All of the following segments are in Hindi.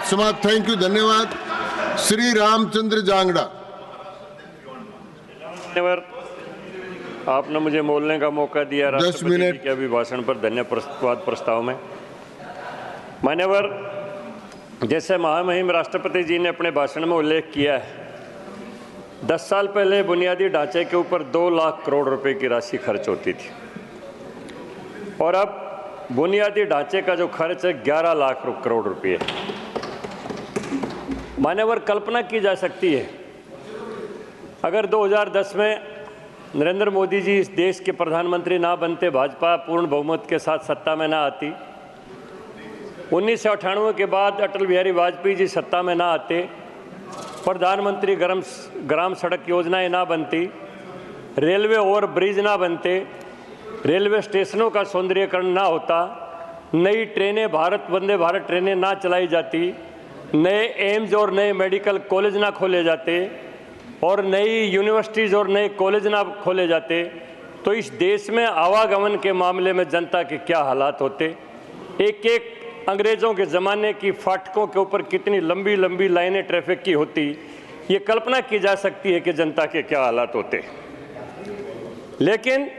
समाप्त। थैंक यू, धन्यवाद। श्री रामचंद्र जांगड़ा। आपने मुझे बोलने का मौका दिया 10 मिनट के अभिभाषण पर धन्यवाद प्रस्ताव में। मान्यवर, जैसे महामहिम राष्ट्रपति जी ने अपने भाषण में उल्लेख किया है, 10 साल पहले बुनियादी ढांचे के ऊपर 2 लाख करोड़ रुपए की राशि खर्च होती थी और अब बुनियादी ढांचे का जो खर्च है 11 लाख करोड़ रुपए। मान्यवर, कल्पना की जा सकती है अगर 2010 में नरेंद्र मोदी जी इस देश के प्रधानमंत्री ना बनते, भाजपा पूर्ण बहुमत के साथ सत्ता में ना आती, 1998 के बाद अटल बिहारी वाजपेयी जी सत्ता में ना आते, प्रधानमंत्री ग्राम सड़क योजनाएं ना बनती, रेलवे ओवर ब्रिज ना बनते, रेलवे स्टेशनों का सौंदर्यीकरण ना होता, नई ट्रेनें वंदे भारत ट्रेनें ना चलाई जाती, नए एम्स और नए मेडिकल कॉलेज ना खोले जाते और नई यूनिवर्सिटीज़ और नए कॉलेज ना खोले जाते, तो इस देश में आवागमन के मामले में जनता के क्या हालात होते। एक एक अंग्रेज़ों के ज़माने की फाटकों के ऊपर कितनी लंबी लंबी लाइनें ट्रैफिक की होती, ये कल्पना की जा सकती है कि जनता के क्या हालात होते। लेकिन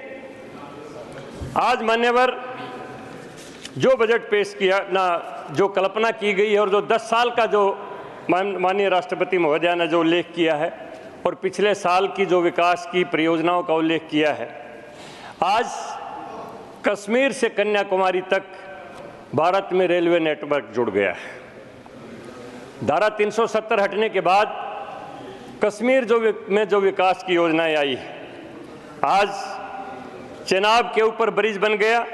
आज मान्यवर जो बजट पेश किया ना, जो कल्पना की गई है और जो 10 साल का जो माननीय राष्ट्रपति महोदया ने जो उल्लेख किया है और पिछले साल की जो विकास की परियोजनाओं का उल्लेख किया है, आज कश्मीर से कन्याकुमारी तक भारत में रेलवे नेटवर्क जुड़ गया है। धारा 370 हटने के बाद कश्मीर में जो विकास की योजनाएं आई, आज चेनाब के ऊपर ब्रिज बन गया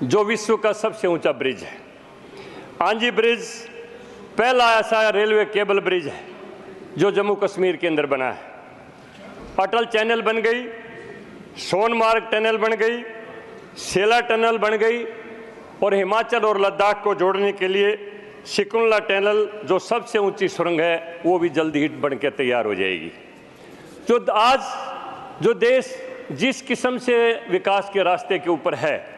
जो विश्व का सबसे ऊंचा ब्रिज है। आंजी ब्रिज पहला ऐसा रेलवे केबल ब्रिज है जो जम्मू कश्मीर के अंदर बना है। अटल चैनल बन गई, सोनमार्ग टनल बन गई, सेला टनल बन गई और हिमाचल और लद्दाख को जोड़ने के लिए शिकुनला टनल जो सबसे ऊंची सुरंग है वो भी जल्द ही बन के तैयार हो जाएगी। जो आज जो देश जिस किस्म से विकास के रास्ते के ऊपर है,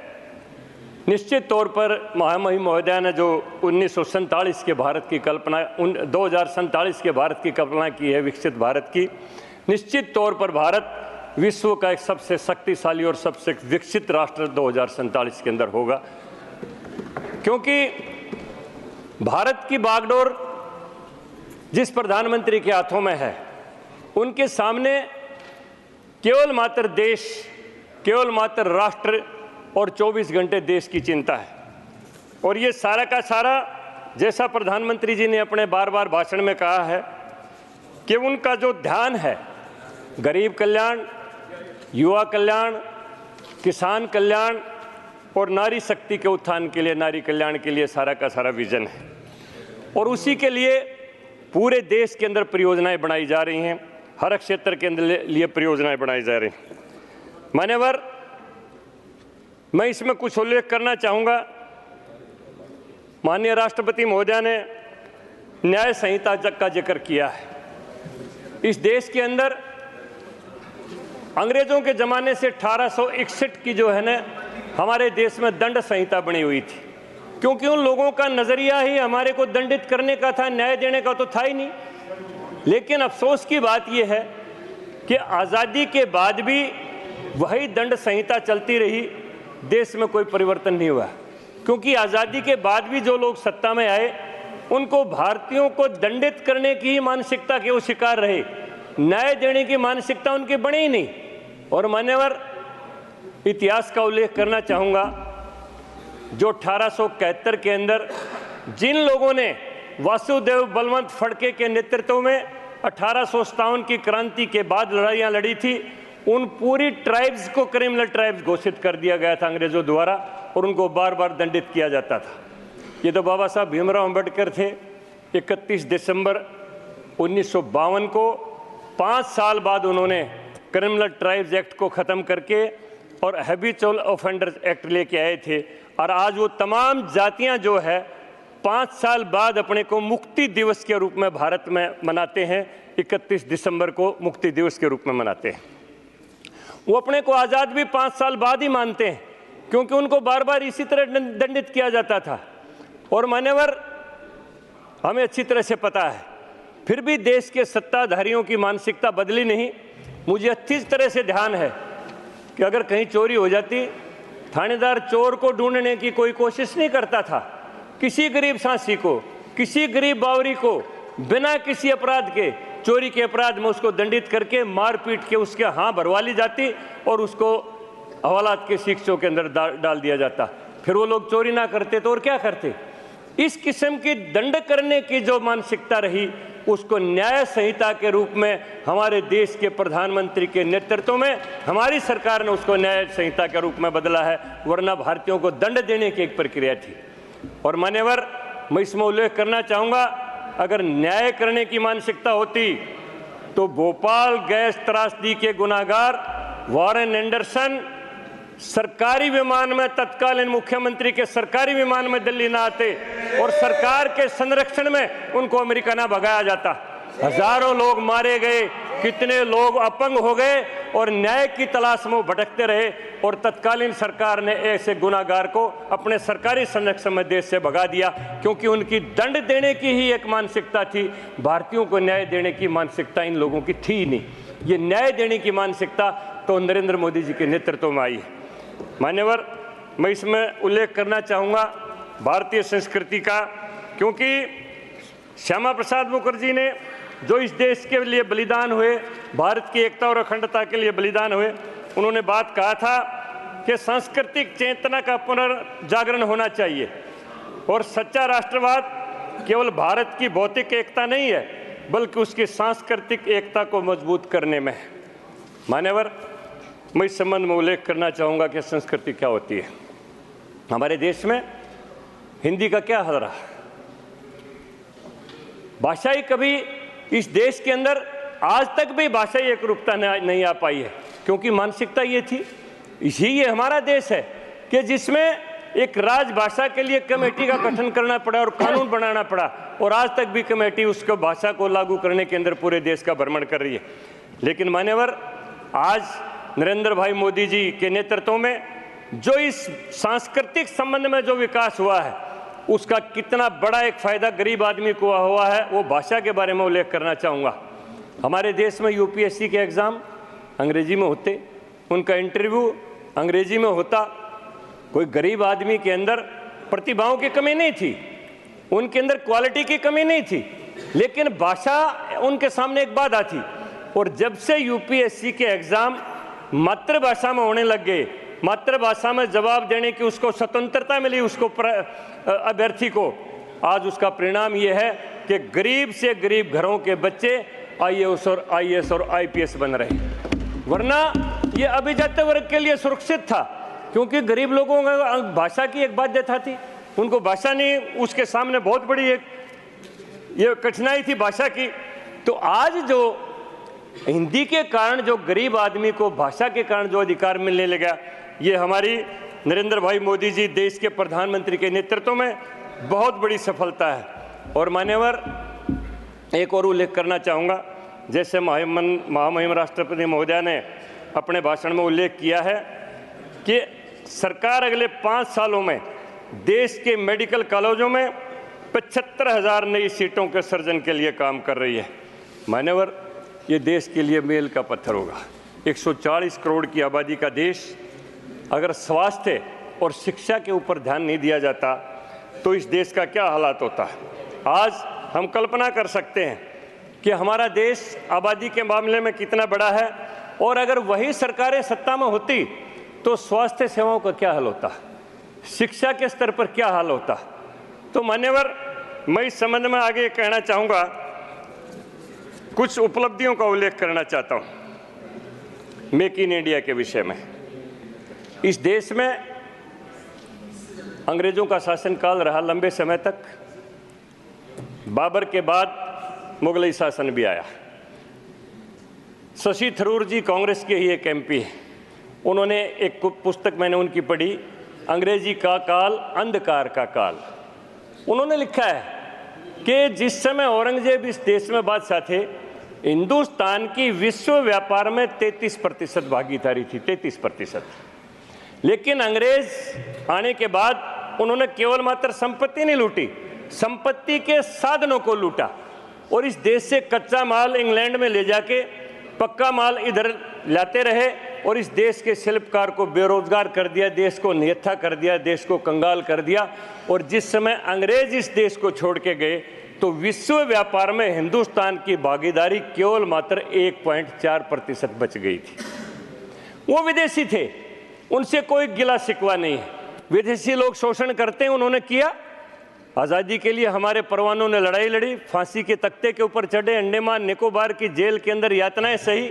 निश्चित तौर पर महामहिम महोदया ने जो 1947 के भारत की कल्पना 2047 के भारत की कल्पना की है, विकसित भारत की, निश्चित तौर पर भारत विश्व का एक सबसे शक्तिशाली और सबसे विकसित राष्ट्र 2047 के अंदर होगा। क्योंकि भारत की बागडोर जिस प्रधानमंत्री के हाथों में है, उनके सामने केवल मात्र देश, केवल मात्र राष्ट्र और 24 घंटे देश की चिंता है। और ये सारा का सारा, जैसा प्रधानमंत्री जी ने अपने बार बार भाषण में कहा है कि उनका जो ध्यान है गरीब कल्याण, युवा कल्याण, किसान कल्याण और नारी शक्ति के उत्थान के लिए, नारी कल्याण के लिए सारा का सारा विजन है। और उसी के लिए पूरे देश के अंदर परियोजनाएं बनाई जा रही हैं, हर क्षेत्र के अंदर लिए परियोजनाएं बनाई जा रही हैं। मान्यवर, मैं इसमें कुछ उल्लेख करना चाहूँगा। माननीय राष्ट्रपति महोदया ने न्याय संहिता का जिक्र किया है। इस देश के अंदर अंग्रेजों के ज़माने से 1861 की जो है ना हमारे देश में दंड संहिता बनी हुई थी, क्योंकि उन लोगों का नज़रिया ही हमारे को दंडित करने का था, न्याय देने का तो था ही नहीं। लेकिन अफसोस की बात यह है कि आज़ादी के बाद भी वही दंड संहिता चलती रही, देश में कोई परिवर्तन नहीं हुआ। क्योंकि आज़ादी के बाद भी जो लोग सत्ता में आए, उनको भारतीयों को दंडित करने की ही मानसिकता के वो शिकार रहे, न्याय देने की मानसिकता उनकी बनी ही नहीं। और मान्यवर, इतिहास का उल्लेख करना चाहूँगा, जो 1871 के अंदर जिन लोगों ने वासुदेव बलवंत फड़के के नेतृत्व में 1857 की क्रांति के बाद लड़ाइयाँ लड़ी थी, उन पूरी ट्राइब्स को क्रिमिनल ट्राइब्स घोषित कर दिया गया था अंग्रेजों द्वारा और उनको बार बार दंडित किया जाता था। ये तो बाबा साहब भीमराव अंबेडकर थे। 31 दिसंबर 1952 को 5 साल बाद उन्होंने क्रिमिनल ट्राइब्स एक्ट को ख़त्म करके और हैबिचुअल ऑफेंडर्स एक्ट लेके आए थे। और आज वो तमाम जातियां जो है 5 साल बाद अपने को मुक्ति दिवस के रूप में भारत में मनाते हैं। 31 दिसंबर को मुक्ति दिवस के रूप में मनाते हैं। वो अपने को आज़ाद भी 5 साल बाद ही मानते हैं, क्योंकि उनको बार बार इसी तरह दंडित किया जाता था। और मान्यवर, हमें अच्छी तरह से पता है, फिर भी देश के सत्ताधारियों की मानसिकता बदली नहीं। मुझे अच्छी तरह से ध्यान है कि अगर कहीं चोरी हो जाती, थानेदार चोर को ढूंढने की कोई कोशिश नहीं करता था। किसी गरीब सांसी को, किसी गरीब बावरी को बिना किसी अपराध के, चोरी के अपराध में उसको दंडित करके मार पीट के उसके हाँ भरवा ली जाती और उसको हवालात के शिक्षों के अंदर डाल दिया जाता। फिर वो लोग चोरी ना करते तो और क्या करते। इस किस्म की दंड करने की जो मानसिकता रही, उसको न्याय संहिता के रूप में हमारे देश के प्रधानमंत्री के नेतृत्व में हमारी सरकार ने उसको न्याय संहिता के रूप में बदला है, वरना भारतीयों को दंड देने की एक प्रक्रिया थी। और मान्यवर, मैं इसमें उल्लेख करना चाहूँगा, अगर न्याय करने की मानसिकता होती तो भोपाल गैस त्रासदी के गुनाहगार वॉरेन एंडरसन सरकारी विमान में, तत्कालीन मुख्यमंत्री के सरकारी विमान में दिल्ली ना आते और सरकार के संरक्षण में उनको अमेरिका ना भगाया जाता। हजारों लोग मारे गए, कितने लोग अपंग हो गए और न्याय की तलाश में भटकते रहे और तत्कालीन सरकार ने ऐसे गुनाहगार को अपने सरकारी संरक्षण में देश से भगा दिया, क्योंकि उनकी दंड देने की ही एक मानसिकता थी। भारतीयों को न्याय देने की मानसिकता इन लोगों की थी ही नहीं। ये न्याय देने की मानसिकता तो नरेंद्र मोदी जी के नेतृत्व में आई है। मान्यवर, मैं इसमें उल्लेख करना चाहूँगा भारतीय संस्कृति का, क्योंकि श्यामा प्रसाद मुखर्जी ने जो इस देश के लिए बलिदान हुए, भारत की एकता और अखंडता के लिए बलिदान हुए, उन्होंने बात कहा था कि सांस्कृतिक चेतना का पुनर्जागरण होना चाहिए और सच्चा राष्ट्रवाद केवल भारत की भौतिक एकता नहीं है, बल्कि उसकी सांस्कृतिक एकता को मजबूत करने में है। मान्यवर, मैं इस संबंध में उल्लेख करना चाहूँगा कि संस्कृति क्या होती है। हमारे देश में हिंदी का क्या हाल रहा, भाषाई कभी इस देश के अंदर आज तक भी भाषाई एक रूपता नहीं आ पाई है, क्योंकि मानसिकता ये थी, ये हमारा देश है कि जिसमें एक राजभाषा के लिए कमेटी का गठन करना पड़ा और कानून बनाना पड़ा, और आज तक भी कमेटी उसको भाषा को लागू करने के अंदर पूरे देश का भ्रमण कर रही है। लेकिन मान्यवर, आज नरेंद्र भाई मोदी जी के नेतृत्व में जो इस सांस्कृतिक संबंध में जो विकास हुआ है, उसका कितना बड़ा एक फायदा गरीब आदमी को हुआ है, वो भाषा के बारे में उल्लेख करना चाहूँगा। हमारे देश में यूपीएससी के एग्ज़ाम अंग्रेजी में होते, उनका इंटरव्यू अंग्रेजी में होता। कोई गरीब आदमी के अंदर प्रतिभाओं की कमी नहीं थी, उनके अंदर क्वालिटी की कमी नहीं थी, लेकिन भाषा उनके सामने एक बाधा थी। और जब से यूपीएससी के एग्ज़ाम मातृभाषा में होने लग गए, मातृभाषा में जवाब देने की उसको स्वतंत्रता मिली, उसको अभ्यर्थी को, आज उसका परिणाम ये है कि गरीब से गरीब घरों के बच्चे आईएएस और आईपीएस बन रहे हैं। वरना ये अभिजात वर्ग के लिए सुरक्षित था, क्योंकि गरीब लोगों का भाषा की एक बाध्यता थी, उनको भाषा नहीं, उसके सामने बहुत बड़ी एक ये कठिनाई थी भाषा की। तो आज जो हिंदी के कारण जो गरीब आदमी को भाषा के कारण जो अधिकार मिलने लगा, ये हमारी नरेंद्र भाई मोदी जी देश के प्रधानमंत्री के नेतृत्व में बहुत बड़ी सफलता है। और मान्यवर, एक और उल्लेख करना चाहूँगा, जैसे महामहिम राष्ट्रपति महोदया ने अपने भाषण में उल्लेख किया है कि सरकार अगले 5 सालों में देश के मेडिकल कॉलेजों में 75,000 नई सीटों के सृजन के लिए काम कर रही है। मान्यवर, ये देश के लिए मील का पत्थर होगा। 140 करोड़ की आबादी का देश, अगर स्वास्थ्य और शिक्षा के ऊपर ध्यान नहीं दिया जाता तो इस देश का क्या हालात होता है। आज हम कल्पना कर सकते हैं कि हमारा देश आबादी के मामले में कितना बड़ा है, और अगर वही सरकारें सत्ता में होती तो स्वास्थ्य सेवाओं का क्या हाल होता, शिक्षा के स्तर पर क्या हाल होता। तो मान्यवर, मैं इस संबंध में आगे कहना चाहूँगा, कुछ उपलब्धियों का उल्लेख करना चाहता हूँ मेक इन इंडिया के विषय में। इस देश में अंग्रेजों का शासनकाल रहा लंबे समय तक, बाबर के बाद मुगलई शासन भी आया। शशि थरूर जी कांग्रेस के ही एक एमपी हैं, उन्होंने एक पुस्तक मैंने उनकी पढ़ी, अंग्रेजी का काल, अंधकार का काल। उन्होंने लिखा है कि जिस समय औरंगजेब इस देश में बादशाह थे, हिंदुस्तान की विश्व व्यापार में 33% भागीदारी थी, 33%। लेकिन अंग्रेज आने के बाद उन्होंने केवल मात्र संपत्ति नहीं लूटी, संपत्ति के साधनों को लूटा और इस देश से कच्चा माल इंग्लैंड में ले जाके पक्का माल इधर लाते रहे और इस देश के शिल्पकार को बेरोजगार कर दिया, देश को निहत्था कर दिया, देश को कंगाल कर दिया। और जिस समय अंग्रेज इस देश को छोड़ के गए तो विश्व व्यापार में हिंदुस्तान की भागीदारी केवल मात्र 1.4% बच गई थी। वो विदेशी थे, उनसे कोई गिला शिकवा नहीं है। विदेशी लोग शोषण करते हैं, उन्होंने किया। आज़ादी के लिए हमारे परवानों ने लड़ाई लड़ी, फांसी के तख्ते के ऊपर चढ़े, अंडमान निकोबार की जेल के अंदर यातनाएं सही।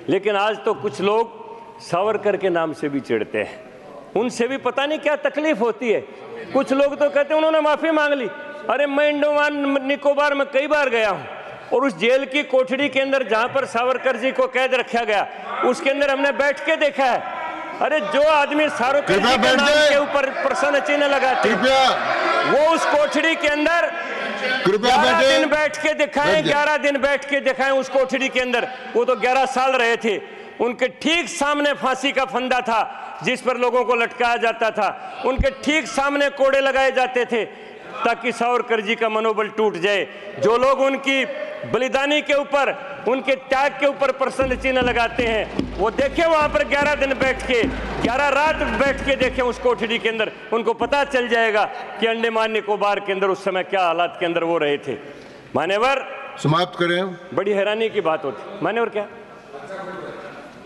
लेकिन आज तो कुछ लोग सावरकर के नाम से भी चिढ़ते हैं, उनसे भी पता नहीं क्या तकलीफ होती है। कुछ लोग तो कहते हैं उन्होंने माफ़ी मांग ली। अरे मैं अंडमान निकोबार में कई बार गया हूँ और उस जेल की कोठरी के अंदर जहाँ पर सावरकर जी को कैद रखा गया, उसके अंदर हमने बैठ के देखा है। अरे जो आदमी सावरकर जी के नाम के ऊपर प्रश्न चिन्ह लगाते हैं, वो उस कोठरी के अंदर 11 दिन बैठ के दिखाएं, 11 दिन बैठ के दिखाएं उस कोठरी के अंदर। वो तो 11 साल रहे थे। उनके ठीक सामने फांसी का फंदा था जिस पर लोगों को लटकाया जाता था, उनके ठीक सामने कोड़े लगाए जाते थे ताकि सावरकर जी का मनोबल टूट जाए। जो लोग उनकी बलिदानी के ऊपर, उनके त्याग के ऊपर प्रश्न चिन्ह लगाते हैं, वो देखें वहां पर 11 दिन बैठ के, 11 रात बैठ के देखें उस कोठरी के अंदर, उनको पता चल जाएगा कि अंडमान निकोबार के अंदर उस समय क्या हालात के अंदर वो रहे थे। मान्यवर, समाप्त करें। बड़ी हैरानी की बात होती। मान्यवर क्या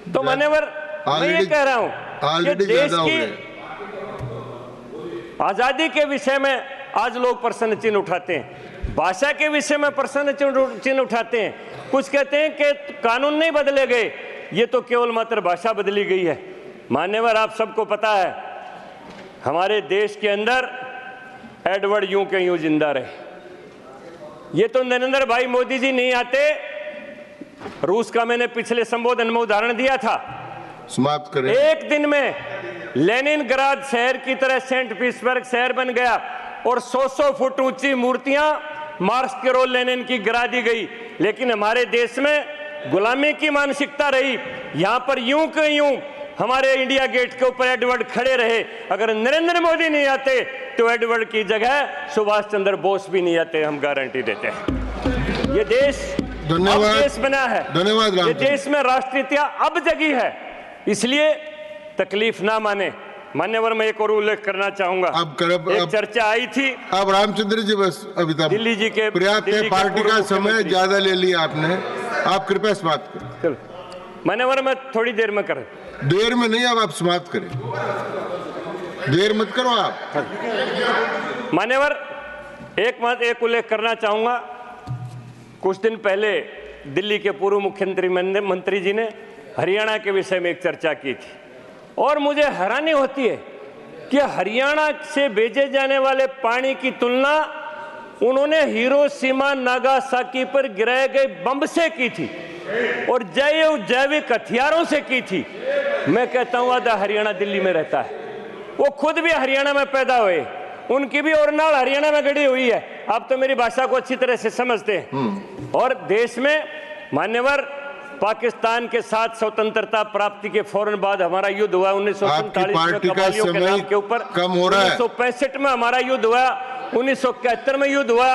तो मान्यवर, मैं ये कह रहा हूं कि देश की आजादी के विषय में आज लोग प्रश्न चिन्ह उठाते हैं, भाषा के विषय में प्रश्न चिन्ह उठाते हैं। कुछ कहते हैं कि कानून नहीं बदले गए, ये तो केवल मात्र भाषा बदली गई है। मान्यवर, आप सबको पता है हमारे देश के अंदर एडवर्ड यूं के यूं जिंदा रहे। ये तो नरेंद्र भाई मोदी जी नहीं आते। रूस का मैंने पिछले संबोधन में उदाहरण दिया था। समाप्त करें। एक दिन में लेनिनग्राद शहर की तरह सेंट पीटर्सबर्ग शहर बन गया और 100 फुट ऊंची मूर्तियां मार्क्स के लेनिन की गिरा दी गई। लेकिन हमारे देश में गुलामी की मानसिकता रही। यहां पर यूं के यूं हमारे इंडिया गेट के ऊपर एडवर्ड खड़े रहे। अगर नरेंद्र मोदी नहीं आते तो एडवर्ड की जगह सुभाष चंद्र बोस भी नहीं आते, हम गारंटी देते हैं। ये देश धन्यवाद देश बना है, धन्यवाद। ये देश में राष्ट्रीयता अब जगी है, इसलिए तकलीफ ना माने। मान्यवर, मैं एक और उल्लेख करना चाहूंगा। एक चर्चा आई थी। अब रामचंद्र जी, बस अभी तक दिल्ली जी के पर्याप्त है, पार्टी का समय ज्यादा ले लिया आपने, आप कृपया समाप्त करें। चलो मान्यवर, मैं थोड़ी देर में कर देर में नहीं, अब आप समाप्त करें, देर मत करो आप। मान्यवर, एक उल्लेख करना चाहूंगा। कुछ दिन पहले दिल्ली के पूर्व मुख्यमंत्री मंत्री जी ने हरियाणा के विषय में एक चर्चा की थी और मुझे हैरानी होती है कि हरियाणा से भेजे जाने वाले पानी की तुलना उन्होंने हिरोशिमा नागासाकी पर गिराए गए बम से की थी और जैविक हथियारों से की थी। मैं कहता हूं आधा हरियाणा दिल्ली में रहता है, वो खुद भी हरियाणा में पैदा हुए, उनकी भी ओरनाल हरियाणा में गड़ी हुई है। आप तो मेरी भाषा को अच्छी तरह से समझते हैं। और देश में मान्यवर, पाकिस्तान के साथ स्वतंत्रता प्राप्ति के फौरन बाद हमारा युद्ध हुआ 1947 में कबालियों के नाम के ऊपर, 1965 में हमारा युद्ध हुआ, 1971 में युद्ध हुआ,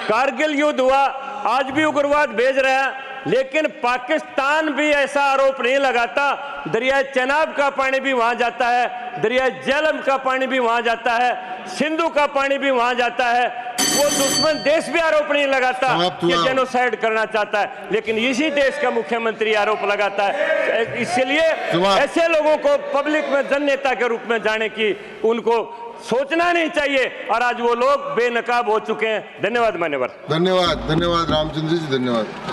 कारगिल युद्ध हुआ, आज भी उग्रवाद भेज रहा है। लेकिन पाकिस्तान भी ऐसा आरोप नहीं लगाता। दरिया चेनाब का पानी भी वहां जाता है, दरिया झेलम का पानी भी वहां जाता है, सिंधु का पानी भी वहां जाता है। वो दुश्मन देश भी आरोप नहीं लगाता कि जेनोसाइड करना चाहता है, लेकिन इसी देश का मुख्यमंत्री आरोप लगाता है। इसलिए ऐसे लोगों को पब्लिक में जन नेता के रूप में जाने की उनको सोचना नहीं चाहिए और आज वो लोग बेनकाब हो चुके हैं। धन्यवाद मान्यवर। धन्यवाद, धन्यवाद रामचंद्र जी, धन्यवाद।